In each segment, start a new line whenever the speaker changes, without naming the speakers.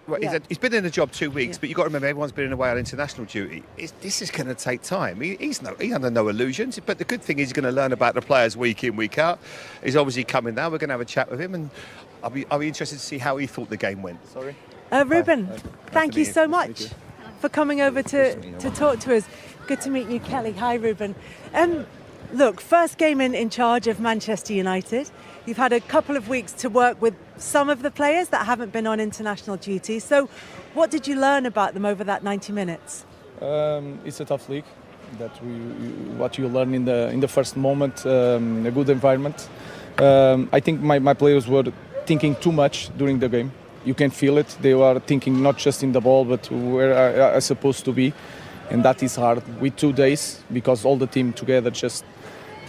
Well, he's been in the job 2 weeks, but you've got to remember everyone's been away on international duty. This is going to take time. He's under no illusions. But the good thing is he's going to learn about the players week in, week out. He's obviously coming now. We're going to have a chat with him, and I'll be interested to see how he thought the game went. Sorry,
Ruben, thank you so much for coming over to talk to us. Good to meet you, Kelly. Hi, Ruben. Look, first game in charge of Manchester United. You've had a couple of weeks to work with some of the players that haven't been on international duty. So what did you learn about them over that 90 minutes?
It's a tough league. What you learn in the first moment, a good environment. I think my players were thinking too much during the game. You can feel it. They were thinking not just in the ball, but where I supposed to be. And that is hard with 2 days, because all the team together just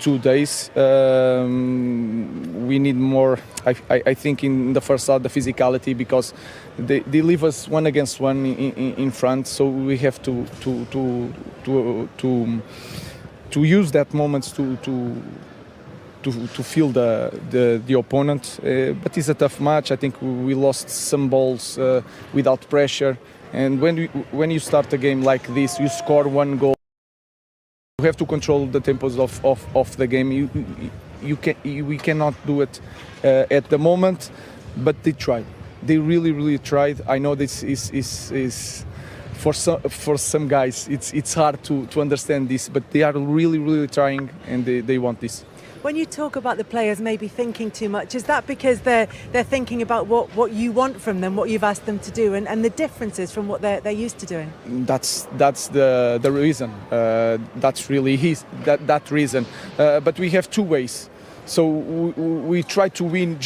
2 days. We need more, I think, in the first half, the physicality, because they leave us 1 against 1 in front, so we have to use that moments to feel the opponent. But it's a tough match. I think we lost some balls without pressure. And when you start a game like this, you score 1 goal. You have to control the tempos of the game. We cannot do it at the moment, but they tried. They really tried. I know this is for some guys it's hard to understand this, but they are really trying, and they want this.
When you talk about the players maybe thinking too much, is that because they're thinking about what you want from them, what you've asked them to do, and the differences from what they're used to doing?
That's the reason. That's really that reason. But we have 2 ways. So we try to win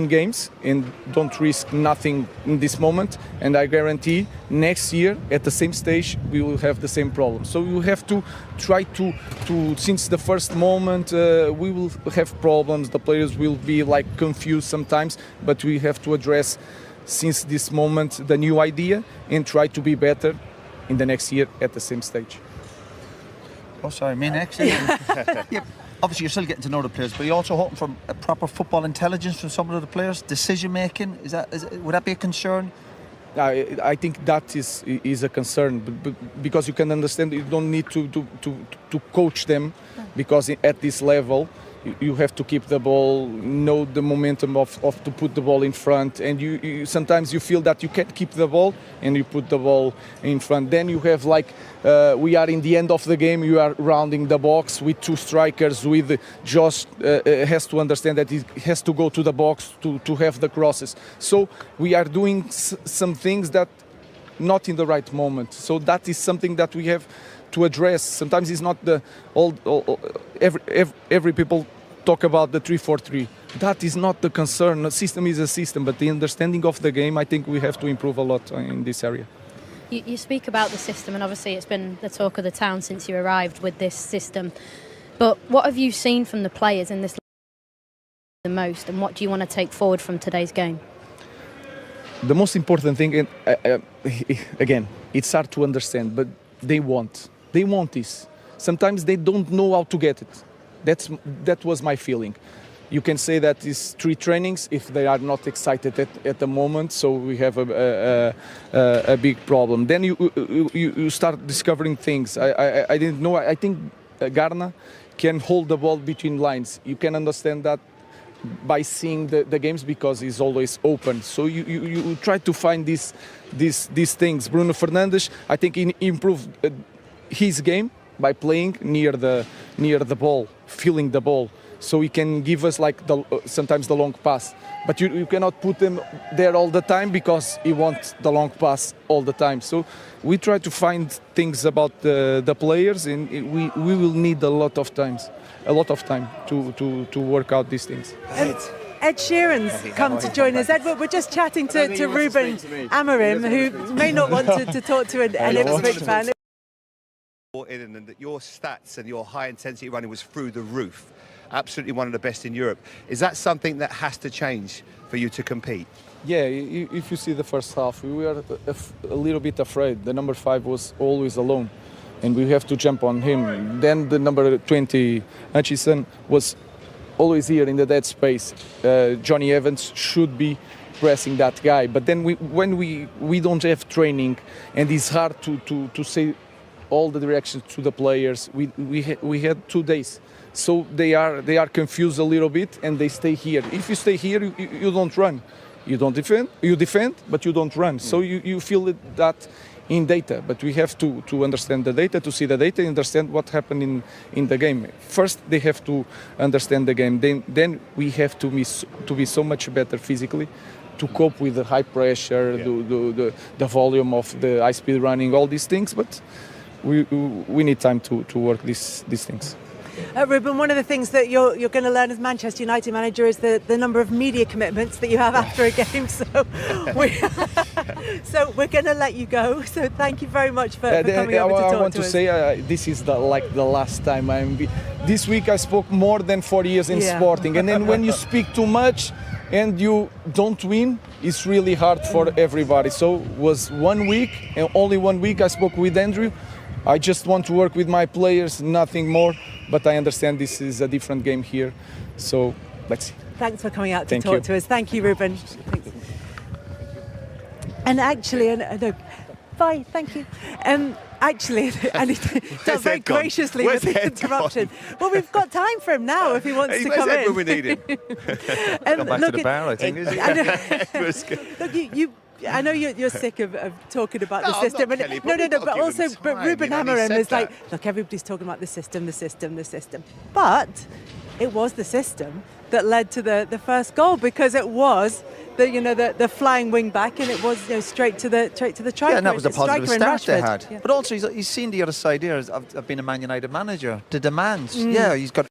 games and don't risk nothing in this moment. And I guarantee next year at the same stage we will have the same problem. So you have to try to since the first moment we will have problems. The players will be like confused sometimes, but we have to address since this moment the new idea and try to be better in the next year at the same stage.
Oh, sorry, me next. Yep. Obviously, you're still getting to know the players, but you're also hoping for a proper football intelligence from some of the players. Decision making, would that be a concern?
I think that is a concern, because you can understand you don't need to coach them, because at this level you have to keep the ball, know the momentum of to put the ball in front, and you sometimes you feel that you can't keep the ball and you put the ball in front. Then you have we are in the end of the game, you are rounding the box with 2 strikers, with Josh has to understand that he has to go to the box to have the crosses. So we are doing some things that not in the right moment. So that is something that we have to address. Sometimes it's not every people talk about the 3-4-3. That is not the concern. A system is a system, but the understanding of the game, I think we have to improve a lot in this area.
You speak about the system, and obviously it's been the talk of the town since you arrived with this system. But what have you seen from the players in this the most, and what do you want to take forward from today's game?
The most important thing, and again, it's hard to understand, but they want this. Sometimes they don't know how to get it. That was my feeling. You can say that it's 3 trainings if they are not excited at the moment, so we have a big problem. Then you start discovering things. I didn't know. I think Garna can hold the ball between lines. You can understand that by seeing the games, because he's always open. So you try to find these things. Bruno Fernandes, I think he improved his game by playing near the ball, feeling the ball, so he can give us sometimes the long pass. But you cannot put him there all the time, because he wants the long pass all the time. So we try to find things about the players, and we will need a lot of time to work out these things.
Ed Sheeran's come to join us. Ed, we're just chatting to Ruben Amorim, who may not want to talk to an Ipswich fan.
And that your stats and your high intensity running was through the roof, absolutely one of the best in Europe. Is that something that has to change for you to compete?
Yeah, if you see the first half, we were a little bit afraid. The number 5 was always alone, and we have to jump on him. Then the number 20, Hutchison, was always here in the dead space. Johnny Evans should be pressing that guy. But then when we don't have training, and it's hard to say all the directions to the players. We had 2 days, so they are confused a little bit, and they stay here. If you stay here, you don't run, you don't defend. You defend, but you don't run. So you feel that in data. But we have to understand the data, to see the data, and understand what happened in the game. First, they have to understand the game. Then we have to be so much better physically, to cope with the high pressure, the volume of the high speed running, all these things. But we need time to work these things.
Ruben, one of the things that you're going to learn as Manchester United manager is the number of media commitments that you have after a game. So we're going to let you go. So thank you very much for coming over to talk to us.
I want to say this is the last time this week I spoke more than 4 years in Sporting, and then when you speak too much and you don't win, it's really hard for everybody. So it was 1 week, and only 1 week I spoke with Andrew. I just want to work with my players, nothing more. But I understand this is a different game here. So let's see.
Thanks for coming out to talk to us. Thank you, Ruben. And actually, no, bye. Thank you. Actually, and he does very graciously with the interruption. Well, we've got time for him now if he wants to come in.
When we need him.
Come back to the bar, I think.
Look, I know you're sick of talking about the system.
Not, Kelly,
But also Ruben Amorim is like, look, everybody's talking about the system. But it was the system that led to the first goal, because it was the flying wing back, and it was straight to the striker.
Yeah, and that was a positive start they had.
Yeah.
But also he's seen the other side here. I've been a Man United manager. The demands. Yeah, he's got